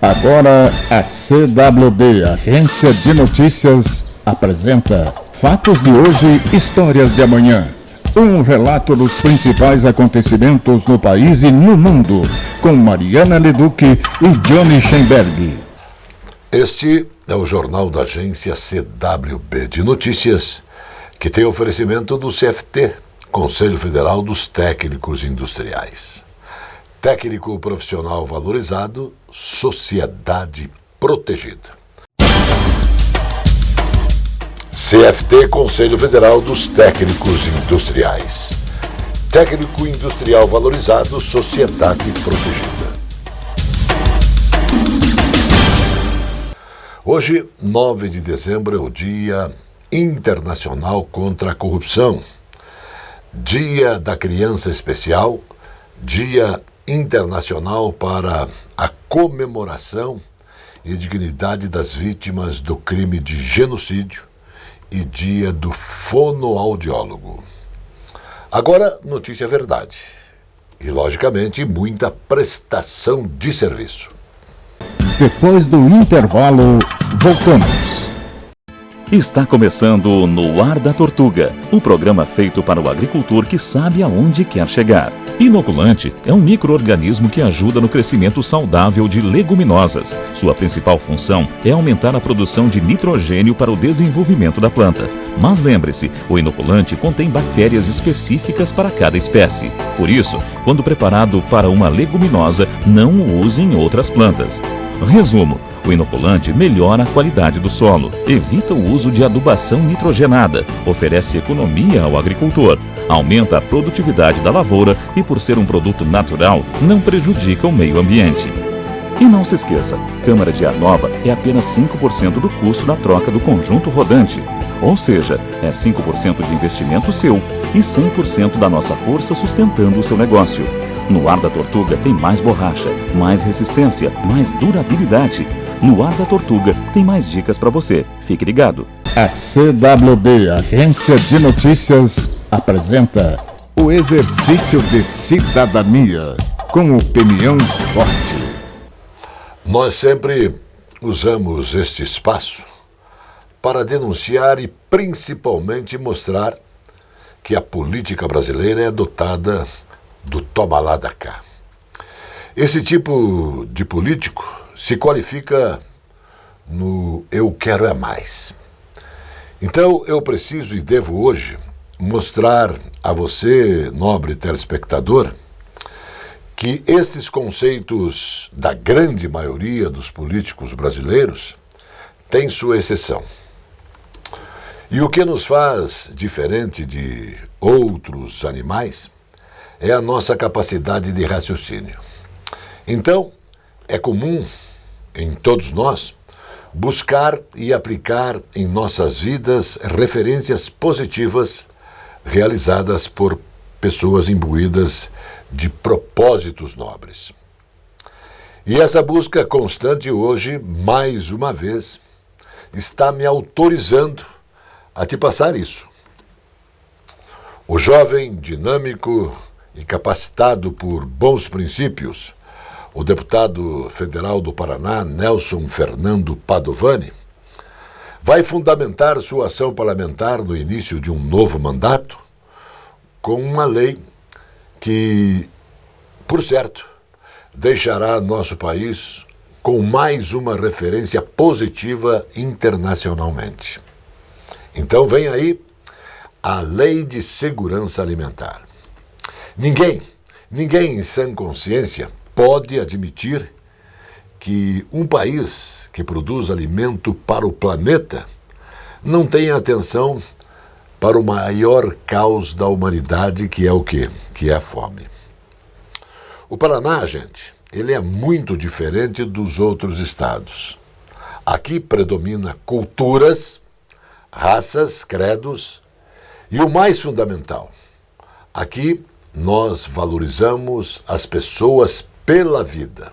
Agora a CWB, Agência de Notícias, apresenta Fatos de hoje, Histórias de amanhã. Um relato dos principais acontecimentos no país e no mundo, com Mariana Leduc e Johnny Schemberg. Este é o jornal da agência CWB de Notícias, que tem oferecimento do CFT, Conselho Federal dos Técnicos Industriais. Técnico profissional valorizado, sociedade protegida. CFT, Conselho Federal dos Técnicos Industriais. Técnico industrial valorizado, sociedade protegida. Hoje, 9 de dezembro, é o Dia Internacional contra a Corrupção, Dia da Criança Especial, Dia Internacional para a comemoração e dignidade das vítimas do crime de genocídio e Dia do Fonoaudiólogo. Agora, notícia verdade e, logicamente, muita prestação de serviço. Depois do intervalo, voltamos. Está começando No Ar da Tortuga, o programa feito para o agricultor que sabe aonde quer chegar. Inoculante é um micro-organismo que ajuda no crescimento saudável de leguminosas. Sua principal função é aumentar a produção de nitrogênio para o desenvolvimento da planta. Mas lembre-se, o inoculante contém bactérias específicas para cada espécie. Por isso, quando preparado para uma leguminosa, não o use em outras plantas. Resumo: o inoculante melhora a qualidade do solo, evita o uso de adubação nitrogenada, oferece economia ao agricultor, aumenta a produtividade da lavoura e, por ser um produto natural, não prejudica o meio ambiente. E não se esqueça, câmara de ar nova é apenas 5% do custo da troca do conjunto rodante. Ou seja, é 5% de investimento seu e 100% da nossa força sustentando o seu negócio. No Ar da Tortuga tem mais borracha, mais resistência, mais durabilidade. No Ar da Tortuga tem mais dicas para você. Fique ligado. A CWB, Agência de Notícias, apresenta o Exercício de Cidadania, com opinião forte. Nós sempre usamos este espaço para denunciar e principalmente mostrar que a política brasileira é dotada do toma lá da cá. Esse tipo de político se qualifica no eu quero é mais. Então eu preciso e devo hoje mostrar a você, nobre telespectador, que esses conceitos da grande maioria dos políticos brasileiros têm sua exceção. E o que nos faz diferente de outros animais é a nossa capacidade de raciocínio. Então, é comum em todos nós buscar e aplicar em nossas vidas referências positivas realizadas por pessoas imbuídas de propósitos nobres. E essa busca constante hoje, mais uma vez, está me autorizando a te passar isso. O jovem, dinâmico e capacitado por bons princípios, o deputado federal do Paraná, Nelson Fernando Padovani, vai fundamentar sua ação parlamentar no início de um novo mandato com uma lei que, por certo, deixará nosso país com mais uma referência positiva internacionalmente. Então vem aí a Lei de Segurança Alimentar. Ninguém em sã consciência pode admitir que um país que produz alimento para o planeta não tenha atenção para o maior caos da humanidade, que é o quê? Que é a fome. O Paraná, gente, ele é muito diferente dos outros estados. Aqui predomina culturas, raças, credos e o mais fundamental, aqui nós valorizamos as pessoas pela vida.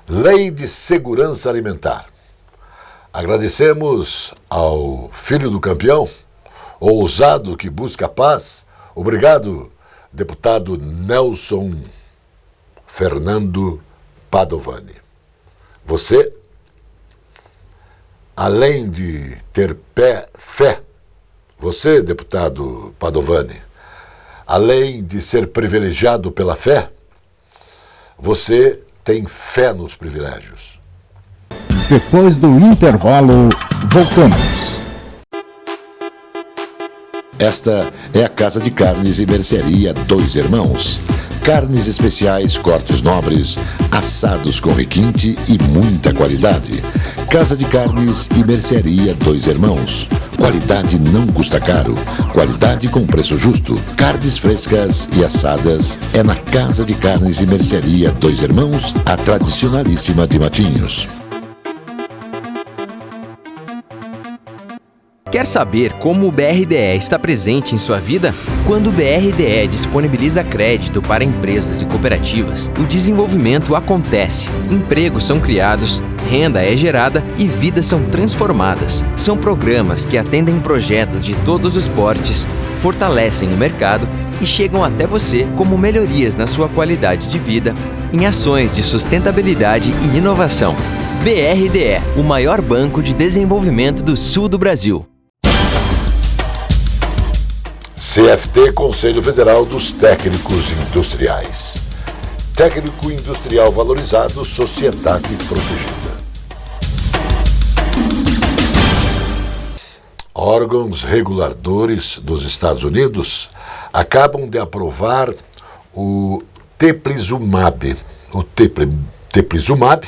Lei de Segurança Alimentar. Agradecemos ao filho do campeão, ousado que busca a paz. Obrigado, deputado Nelson Fernando Padovani. Você, além de ter fé, você, deputado Padovani, além de ser privilegiado pela fé, você tem fé nos privilégios. Depois do intervalo, voltamos. Esta é a Casa de Carnes e Mercearia Dois Irmãos. Carnes especiais, cortes nobres, assados com requinte e muita qualidade. Casa de Carnes e Mercearia Dois Irmãos. Qualidade não custa caro. Qualidade com preço justo. Carnes frescas e assadas é na Casa de Carnes e Mercearia Dois Irmãos, a tradicionalíssima de Matinhos. Quer saber como o BRDE está presente em sua vida? Quando o BRDE disponibiliza crédito para empresas e cooperativas, o desenvolvimento acontece, empregos são criados, renda é gerada e vidas são transformadas. São programas que atendem projetos de todos os portes, fortalecem o mercado e chegam até você como melhorias na sua qualidade de vida, em ações de sustentabilidade e inovação. BRDE, o maior banco de desenvolvimento do sul do Brasil. CFT, Conselho Federal dos Técnicos Industriais. Técnico industrial valorizado, sociedade protegida. Órgãos reguladores dos Estados Unidos acabam de aprovar o Teplizumab. O Teplizumab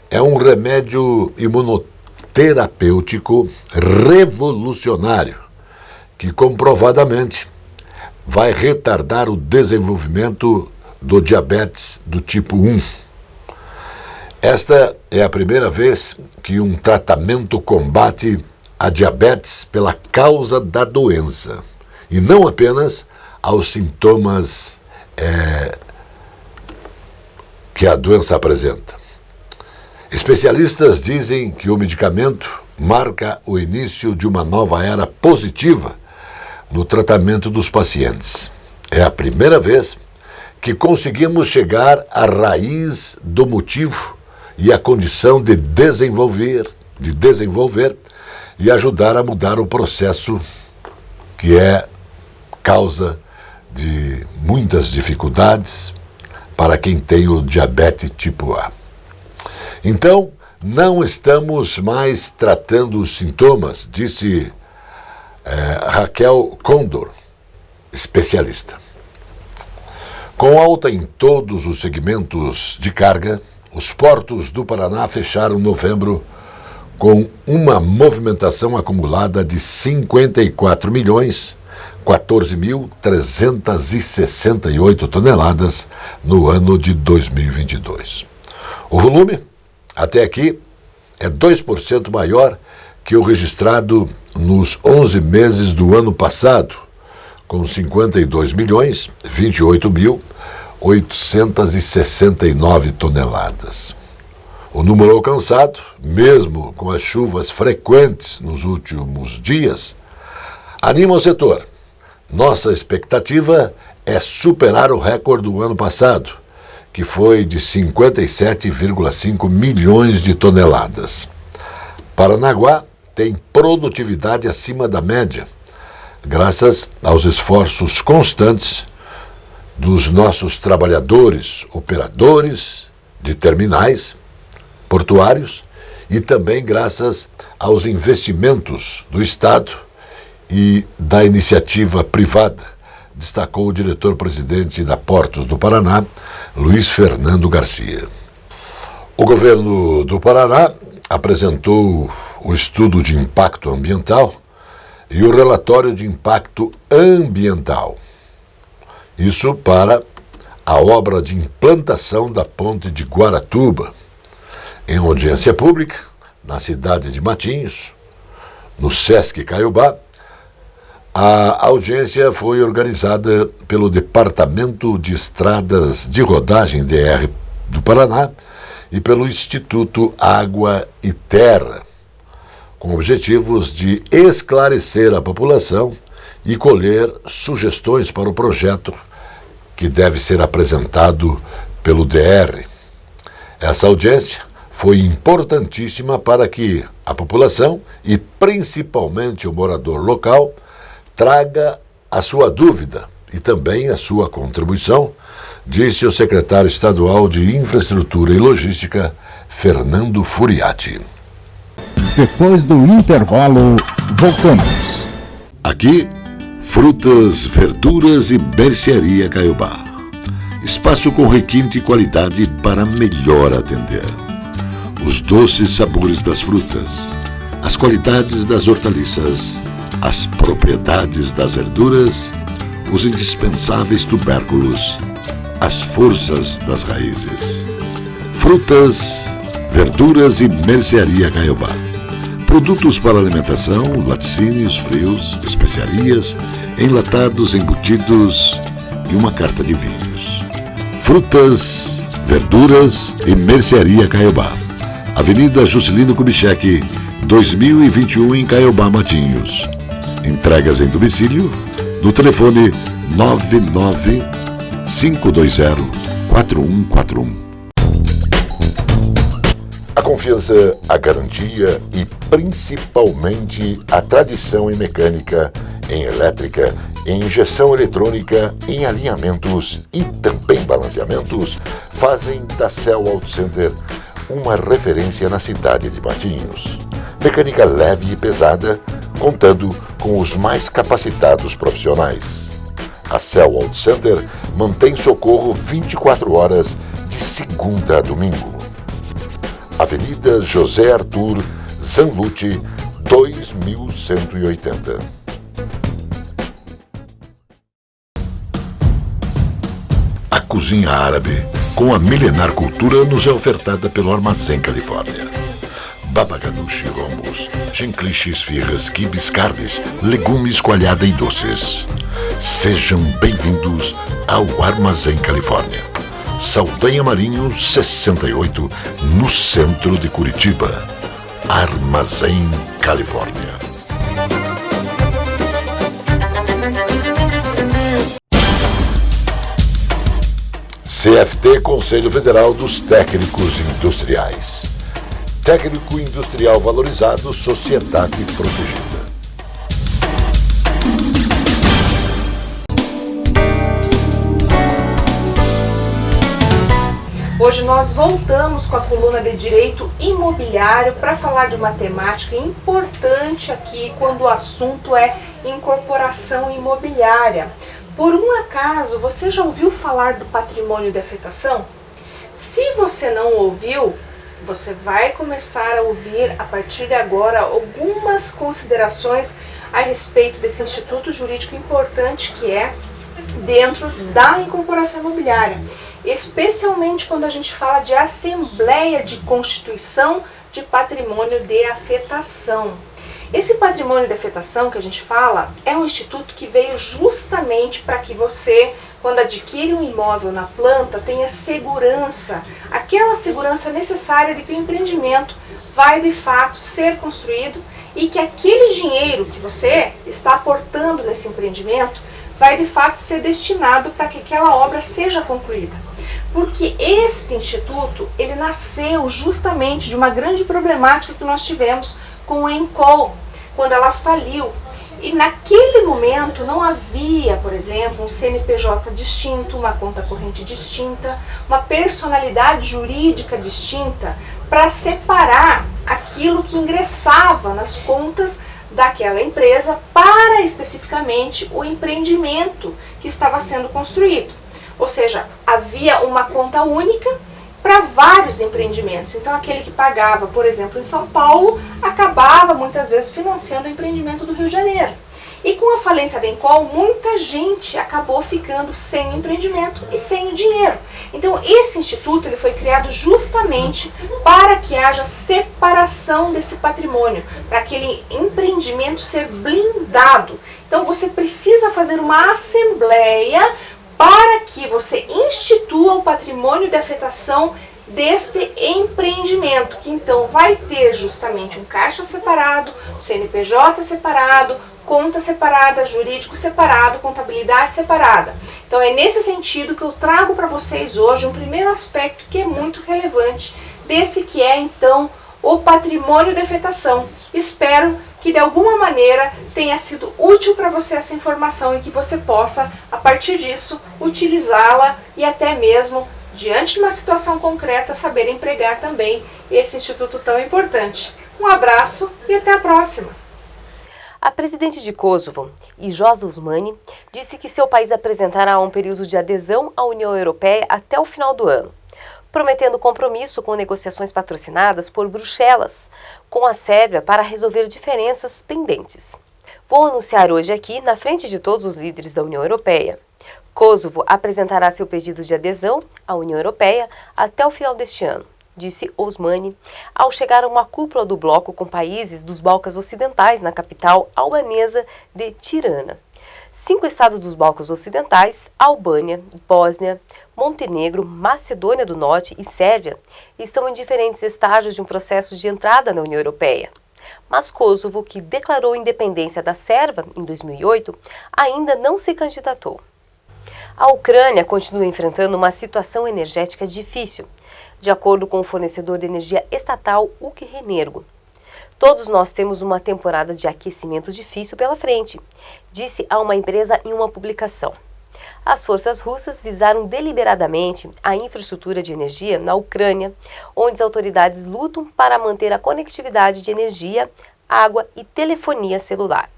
é um remédio imunoterapêutico revolucionário que comprovadamente vai retardar o desenvolvimento do diabetes do tipo 1. Esta é a primeira vez que um tratamento combate a diabetes pela causa da doença e não apenas aos sintomas que a doença apresenta. Especialistas dizem que o medicamento marca o início de uma nova era positiva no tratamento dos pacientes. É a primeira vez que conseguimos chegar à raiz do motivo e à condição de desenvolver e ajudar a mudar o processo que é causa de muitas dificuldades para quem tem o diabetes tipo A. Então, não estamos mais tratando os sintomas, disse Raquel Condor, especialista. Com alta em todos os segmentos de carga, os portos do Paraná fecharam novembro com uma movimentação acumulada de 54.014.368 toneladas no ano de 2022. O volume, até aqui, é 2% maior que o registrado nos 11 meses do ano passado, com 52.028.869 toneladas. O número alcançado, mesmo com as chuvas frequentes nos últimos dias, anima o setor. Nossa expectativa é superar o recorde do ano passado, que foi de 57,5 milhões de toneladas. Paranaguá tem produtividade acima da média, graças aos esforços constantes dos nossos trabalhadores, operadores de terminais portuários e também graças aos investimentos do Estado e da iniciativa privada, destacou o diretor-presidente da Portos do Paraná, Luiz Fernando Garcia. O governo do Paraná apresentou o estudo de impacto ambiental e o relatório de impacto ambiental. Isso para a obra de implantação da ponte de Guaratuba, em audiência pública, na cidade de Matinhos, no Sesc Caiobá. A audiência foi organizada pelo Departamento de Estradas de Rodagem DR do Paraná e pelo Instituto Água e Terra, com objetivos de esclarecer a população e colher sugestões para o projeto que deve ser apresentado pelo DR. Essa audiência foi importantíssima para que a população, e principalmente o morador local, traga a sua dúvida e também a sua contribuição, disse o secretário estadual de Infraestrutura e Logística, Fernando Furiati. Depois do intervalo, voltamos. Aqui, frutas, verduras e mercearia Caiobá. Espaço com requinte e qualidade para melhor atender. Os doces sabores das frutas, as qualidades das hortaliças, as propriedades das verduras, os indispensáveis tubérculos, as forças das raízes. Frutas, verduras e mercearia Caiobá. Produtos para alimentação, laticínios, frios, especiarias, enlatados, embutidos e uma carta de vinhos. Frutas, verduras e mercearia Caiobá. Avenida Juscelino Kubitschek, 2021 em Caiobá, Matinhos. Entregas em domicílio no telefone 99520-4141. A confiança, a garantia e principalmente a tradição em mecânica, em elétrica, em injeção eletrônica, em alinhamentos e também balanceamentos fazem da Cell Auto Center uma referência na cidade de Matinhos. Mecânica leve e pesada, contando com os mais capacitados profissionais. A Cell Auto Center mantém socorro 24 horas de segunda a domingo. Avenida José Arthur Zanlucci, 2180. A cozinha árabe, com a milenar cultura, nos é ofertada pelo Armazém Califórnia. Baba ganoush, rombos, chencliches, esfirras, quibes, carnes, legumes, coalhada e doces. Sejam bem-vindos ao Armazém Califórnia. Saldanha Marinho 68, no centro de Curitiba. Armazém Califórnia. CFT, Conselho Federal dos Técnicos Industriais. Técnico industrial valorizado, sociedade protegida. Hoje nós voltamos com a coluna de Direito Imobiliário para falar de uma temática importante aqui quando o assunto é incorporação imobiliária. Por um acaso, você já ouviu falar do patrimônio de afetação? Se você não ouviu, você vai começar a ouvir a partir de agora algumas considerações a respeito desse instituto jurídico importante que é dentro da incorporação imobiliária. Especialmente quando a gente fala de Assembleia de Constituição de Patrimônio de Afetação. Esse patrimônio de afetação que a gente fala é um instituto que veio justamente para que você, quando adquire um imóvel na planta, tenha segurança, aquela segurança necessária de que o empreendimento vai de fato ser construído e que aquele dinheiro que você está aportando nesse empreendimento vai de fato ser destinado para que aquela obra seja concluída. Porque este instituto, ele nasceu justamente de uma grande problemática que nós tivemos com a Encol, quando ela faliu. E naquele momento não havia, por exemplo, um CNPJ distinto, uma conta corrente distinta, uma personalidade jurídica distinta para separar aquilo que ingressava nas contas daquela empresa para especificamente o empreendimento que estava sendo construído. Ou seja, havia uma conta única para vários empreendimentos. Então aquele que pagava, por exemplo, em São Paulo, acabava muitas vezes financiando o empreendimento do Rio de Janeiro. E com a falência da Encol, muita gente acabou ficando sem empreendimento e sem o dinheiro. Então esse instituto ele foi criado justamente para que haja separação desse patrimônio, para aquele empreendimento ser blindado. Então você precisa fazer uma assembleia para que você institua o patrimônio de afetação deste empreendimento, que então vai ter justamente um caixa separado, CNPJ separado, conta separada, jurídico separado, contabilidade separada. Então é nesse sentido que eu trago para vocês hoje um primeiro aspecto que é muito relevante desse que é então o patrimônio da efeitação. Espero que de alguma maneira tenha sido útil para você essa informação e que você possa, a partir disso, utilizá-la e até mesmo, diante de uma situação concreta, saber empregar também esse instituto tão importante. Um abraço e até a próxima! A presidente de Kosovo, Vjosa Osmani, disse que seu país apresentará um período de adesão à União Europeia até o final do ano, prometendo compromisso com negociações patrocinadas por Bruxelas com a Sérvia para resolver diferenças pendentes. Vou anunciar hoje aqui, na frente de todos os líderes da União Europeia. Kosovo apresentará seu pedido de adesão à União Europeia até o final deste ano, disse Osmani, ao chegar a uma cúpula do bloco com países dos Balcãs Ocidentais na capital albanesa de Tirana. 5 estados dos Balcãs Ocidentais, Albânia, Bósnia, Montenegro, Macedônia do Norte e Sérvia, estão em diferentes estágios de um processo de entrada na União Europeia. Mas Kosovo, que declarou independência da Sérvia em 2008, ainda não se candidatou. A Ucrânia continua enfrentando uma situação energética difícil, de acordo com o fornecedor de energia estatal Ukrenergo. Todos nós temos uma temporada de aquecimento difícil pela frente, disse a uma empresa em uma publicação. As forças russas visaram deliberadamente a infraestrutura de energia na Ucrânia, onde as autoridades lutam para manter a conectividade de energia, água e telefonia celular.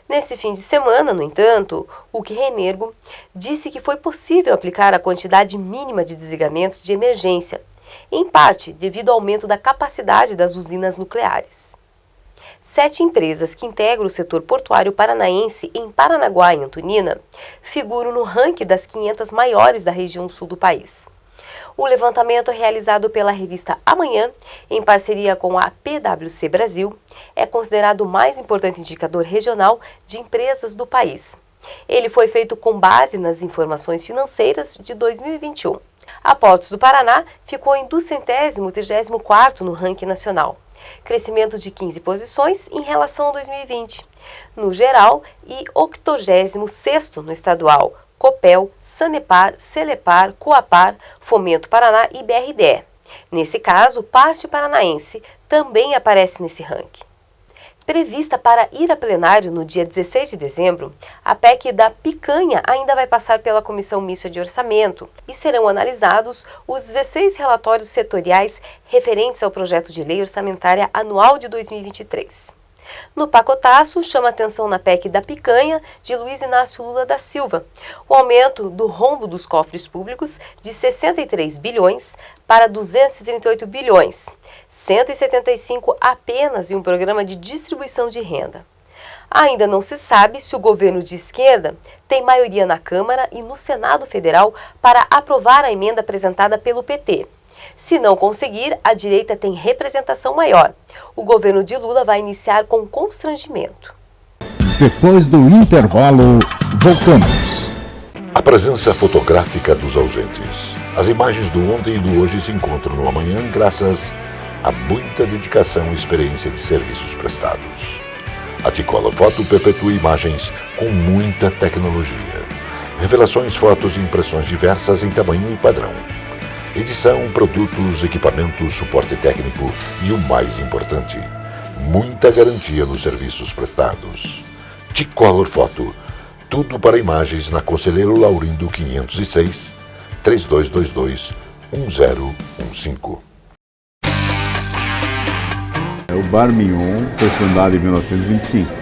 Nesse fim de semana, no entanto, o Ukrenergo disse que foi possível aplicar a quantidade mínima de desligamentos de emergência, em parte devido ao aumento da capacidade das usinas nucleares. 7 empresas que integram o setor portuário paranaense em Paranaguá e Antonina figuram no ranking das 500 maiores da região sul do país. O levantamento realizado pela revista Amanhã, em parceria com a PwC Brasil, é considerado o mais importante indicador regional de empresas do país. Ele foi feito com base nas informações financeiras de 2021. A Portos do Paraná ficou em 234º no ranking nacional, crescimento de 15 posições em relação a 2020, no geral, e 86º no estadual, Copel, Sanepar, Celepar, Coapar, Fomento Paraná e BRDE. Nesse caso, Parte Paranaense também aparece nesse ranking. Prevista para ir a plenário no dia 16 de dezembro, a PEC da picanha ainda vai passar pela Comissão Mista de Orçamento e serão analisados os 16 relatórios setoriais referentes ao projeto de lei orçamentária anual de 2023. No pacotaço, chama atenção na PEC da picanha de Luiz Inácio Lula da Silva, o aumento do rombo dos cofres públicos de 63 bilhões para 238 bilhões, 175 apenas em um programa de distribuição de renda. Ainda não se sabe se o governo de esquerda tem maioria na Câmara e no Senado Federal para aprovar a emenda apresentada pelo PT. Se não conseguir, a direita tem representação maior. O governo de Lula vai iniciar com constrangimento. Depois do intervalo, voltamos. A presença fotográfica dos ausentes. As imagens do ontem e do hoje se encontram no amanhã graças a muita dedicação e experiência de serviços prestados. A T-Color Foto perpetua imagens com muita tecnologia. Revelações, fotos e impressões diversas em tamanho e padrão. Edição, produtos, equipamentos, suporte técnico e o mais importante, muita garantia nos serviços prestados. T-Color Foto, tudo para imagens na Conselheiro Laurindo 506, 3222-1015. O Bar Mignon foi fundado em 1925.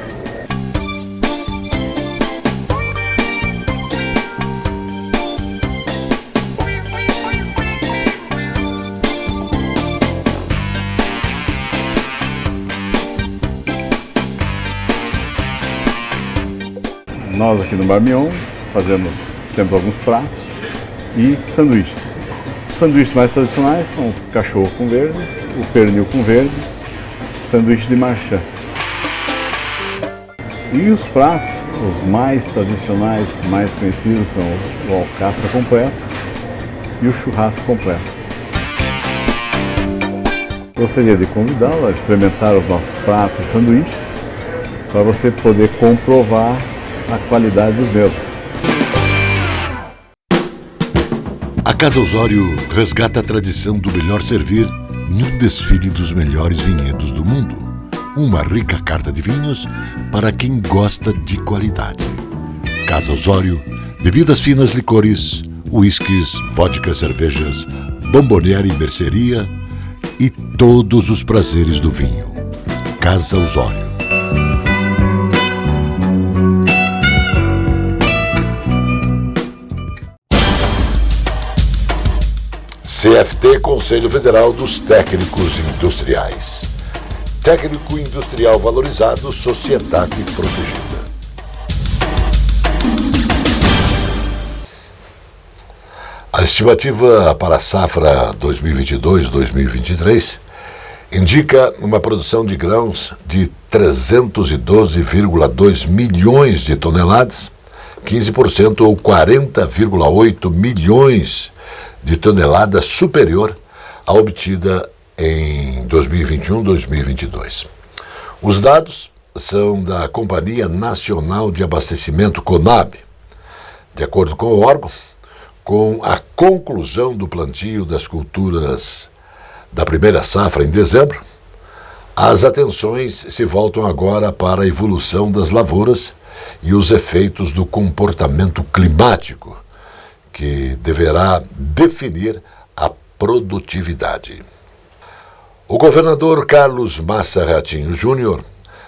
Nós aqui no Bar Mignon temos alguns pratos e sanduíches. Os sanduíches mais tradicionais são o cachorro com verde, o pernil com verde, sanduíche de marchand. E os pratos, os mais tradicionais, mais conhecidos, são o alcatra completo e o churrasco completo. Gostaria de convidá-lo a experimentar os nossos pratos e sanduíches para você poder comprovar a qualidade dos mesmos. A Casa Osório resgata a tradição do melhor servir num desfile dos melhores vinhedos do mundo. Uma rica carta de vinhos para quem gosta de qualidade. Casa Osório, bebidas finas, licores, uísques, vodkas, cervejas, bomboniere e mercearia e todos os prazeres do vinho. Casa Osório. CFT, Conselho Federal dos Técnicos Industriais. Técnico industrial valorizado, sociedade protegida. A estimativa para a safra 2022-2023 indica uma produção de grãos de 312,2 milhões de toneladas, 15% ou 40,8 milhões de toneladas superior à obtida em 2021-2022. Os dados são da Companhia Nacional de Abastecimento, CONAB. De acordo com o órgão, com a conclusão do plantio das culturas da primeira safra em dezembro, as atenções se voltam agora para a evolução das lavouras e os efeitos do comportamento climático, que deverá definir a produtividade. O governador Carlos Massa Ratinho Júnior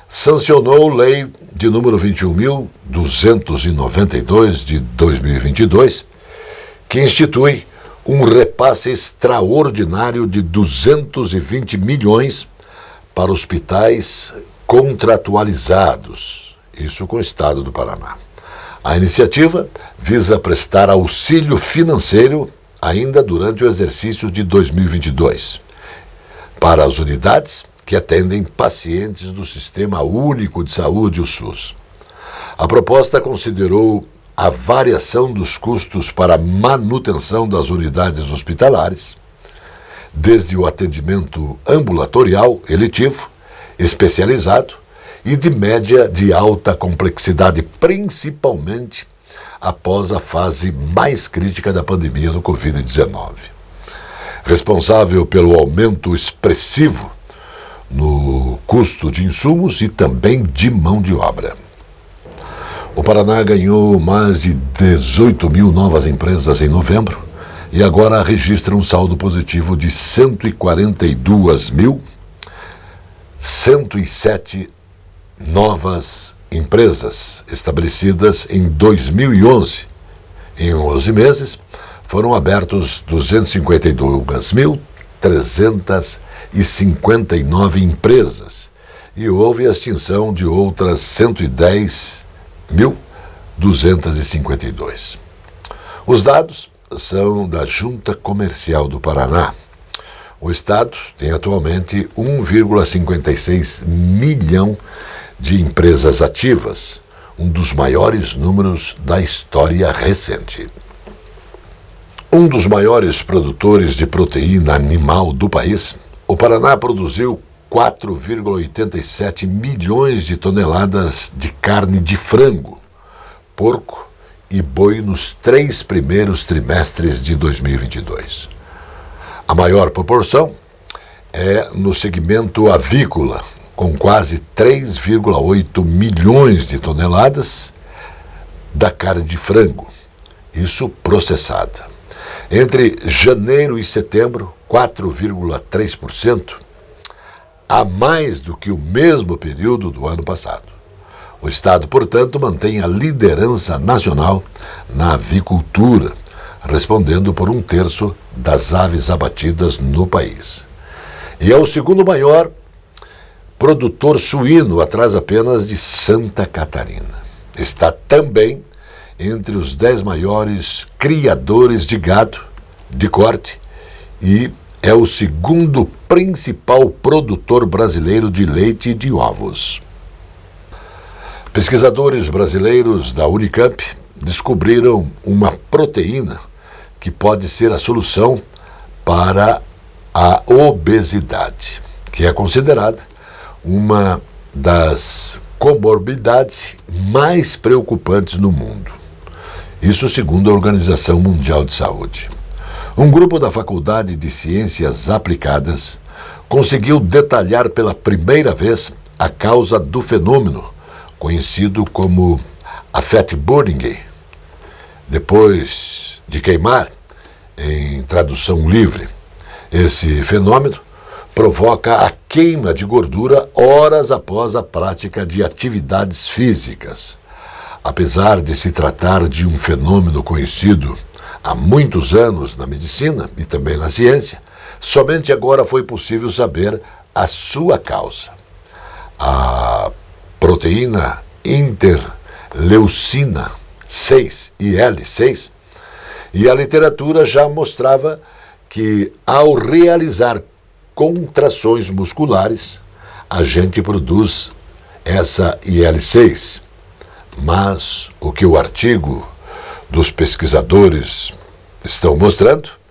sancionou Lei de número 21.292 de 2022, que institui um repasse extraordinário de 220 milhões para hospitais contratualizados, isso com o Estado do Paraná. A iniciativa visa prestar auxílio financeiro ainda durante o exercício de 2022 para as unidades que atendem pacientes do Sistema Único de Saúde, o SUS. A proposta considerou a variação dos custos para manutenção das unidades hospitalares, desde o atendimento ambulatorial, eletivo, especializado, e de média de alta complexidade, principalmente após a fase mais crítica da pandemia do Covid-19. Responsável pelo aumento expressivo no custo de insumos e também de mão de obra. O Paraná ganhou mais de 18 mil novas empresas em novembro e agora registra um saldo positivo de 142.107 novas empresas estabelecidas em 2011. Em 11 meses, foram abertos 252.359 empresas e houve a extinção de outras 110.252. Os dados são da Junta Comercial do Paraná. O Estado tem atualmente 1,56 milhão de empresas ativas, um dos maiores números da história recente. Um dos maiores produtores de proteína animal do país, o Paraná produziu 4,87 milhões de toneladas de carne de frango, porco e boi nos 3 primeiros trimestres de 2022. A maior proporção é no segmento avícola, com quase 3,8 milhões de toneladas da carne de frango, isso processada. Entre janeiro e setembro, 4,3%, a mais do que o mesmo período do ano passado. O Estado, portanto, mantém a liderança nacional na avicultura, respondendo por 1/3 das aves abatidas no país. E é o segundo maior produtor suíno, atrás apenas de Santa Catarina. Está também entre os 10 maiores criadores de gado de corte e é o segundo principal produtor brasileiro de leite e de ovos. Pesquisadores brasileiros da Unicamp descobriram uma proteína que pode ser a solução para a obesidade, que é considerada uma das comorbidades mais preocupantes no mundo. Isso segundo a Organização Mundial de Saúde. Um grupo da Faculdade de Ciências Aplicadas conseguiu detalhar pela primeira vez a causa do fenômeno, conhecido como Affect burning. Depois de queimar, em tradução livre, esse fenômeno provoca a queima de gordura horas após a prática de atividades físicas. Apesar de se tratar de um fenômeno conhecido há muitos anos na medicina e também na ciência, somente agora foi possível saber a sua causa. A proteína interleucina 6, IL-6, e a literatura já mostrava que ao realizar contrações musculares, a gente produz essa IL-6. Mas o que o artigo dos pesquisadores estão mostrando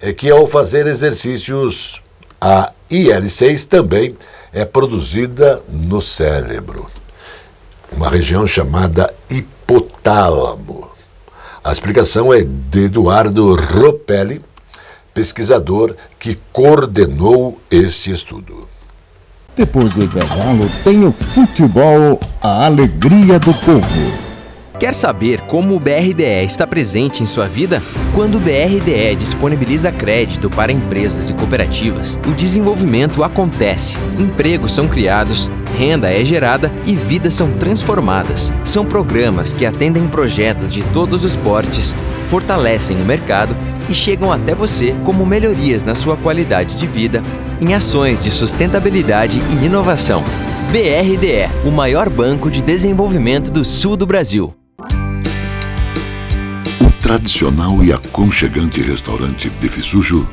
é que ao fazer exercícios, a IL-6 também é produzida no cérebro, uma região chamada hipotálamo. A explicação é de Eduardo Ropelli, pesquisador que coordenou este estudo. Depois do intervalo, tem o futebol, a alegria do povo. Quer saber como o BRDE está presente em sua vida? Quando o BRDE disponibiliza crédito para empresas e cooperativas, o desenvolvimento acontece, empregos são criados, renda é gerada e vidas são transformadas. São programas que atendem projetos de todos os portes, fortalecem o mercado e chegam até você como melhorias na sua qualidade de vida, em ações de sustentabilidade e inovação. BRDE, o maior banco de desenvolvimento do sul do Brasil. O tradicional e aconchegante restaurante Bife Sujo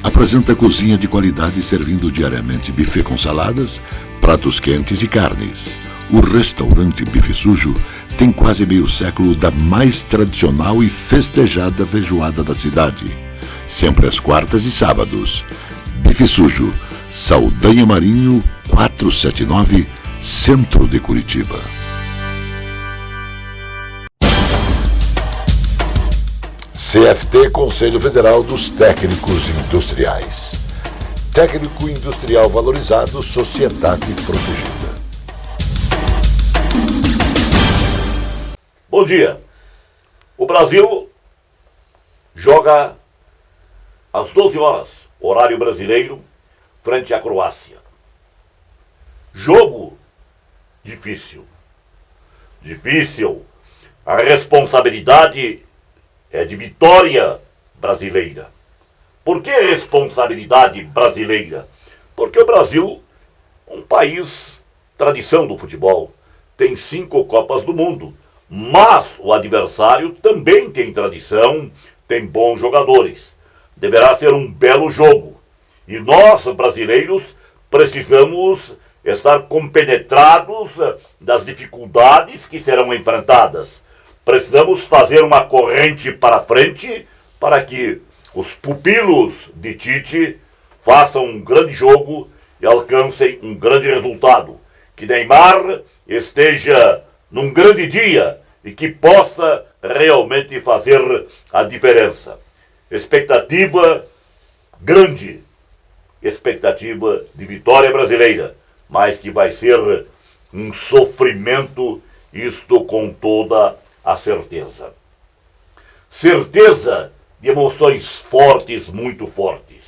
apresenta cozinha de qualidade servindo diariamente buffet com saladas, pratos quentes e carnes. O restaurante Bife Sujo tem quase meio século da mais tradicional e festejada feijoada da cidade. Sempre às quartas e sábados. Bife Sujo, Saldanha Marinho, 479, Centro de Curitiba. CFT, Conselho Federal dos Técnicos Industriais. Técnico industrial valorizado, sociedade protegida. Bom dia. O Brasil joga às 12 horas, horário brasileiro, frente à Croácia. Jogo difícil. Difícil. A responsabilidade é de vitória brasileira. Por que responsabilidade brasileira? Porque o Brasil, um país, tradição do futebol, tem 5 Copas do Mundo. Mas o adversário também tem tradição, tem bons jogadores. Deverá ser um belo jogo. E nós, brasileiros, precisamos estar compenetrados das dificuldades que serão enfrentadas. Precisamos fazer uma corrente para frente para que os pupilos de Tite façam um grande jogo e alcancem um grande resultado. Que Neymar esteja num grande dia e que possa realmente fazer a diferença. Expectativa grande, expectativa de vitória brasileira, mas que vai ser um sofrimento, isto com toda a certeza. Certeza de emoções fortes, muito fortes.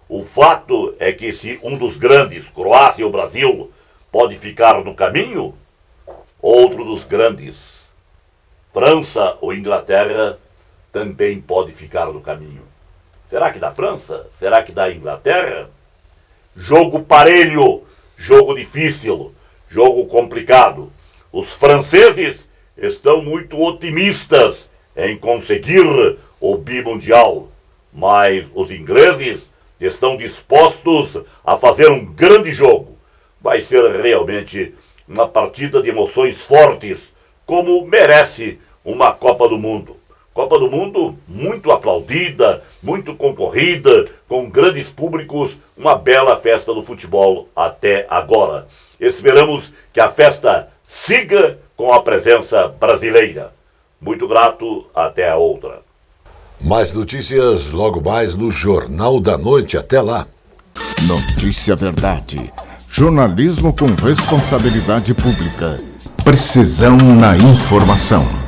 O fato é que se um dos grandes, Croácia ou Brasil, pode ficar no caminho, outro dos grandes, França ou Inglaterra, também pode ficar no caminho. Será que da França? Será que da Inglaterra? Jogo parelho, jogo difícil, jogo complicado. Os franceses estão muito otimistas em conseguir o bimundial, mas os ingleses estão dispostos a fazer um grande jogo. Vai ser realmente uma partida de emoções fortes, como merece uma Copa do Mundo. Copa do Mundo muito aplaudida, muito concorrida, com grandes públicos, uma bela festa do futebol até agora. Esperamos que a festa siga com a presença brasileira. Muito grato, até a outra. Mais notícias logo mais no Jornal da Noite. Até lá. Notícia Verdade. Jornalismo com responsabilidade pública. Precisão na informação.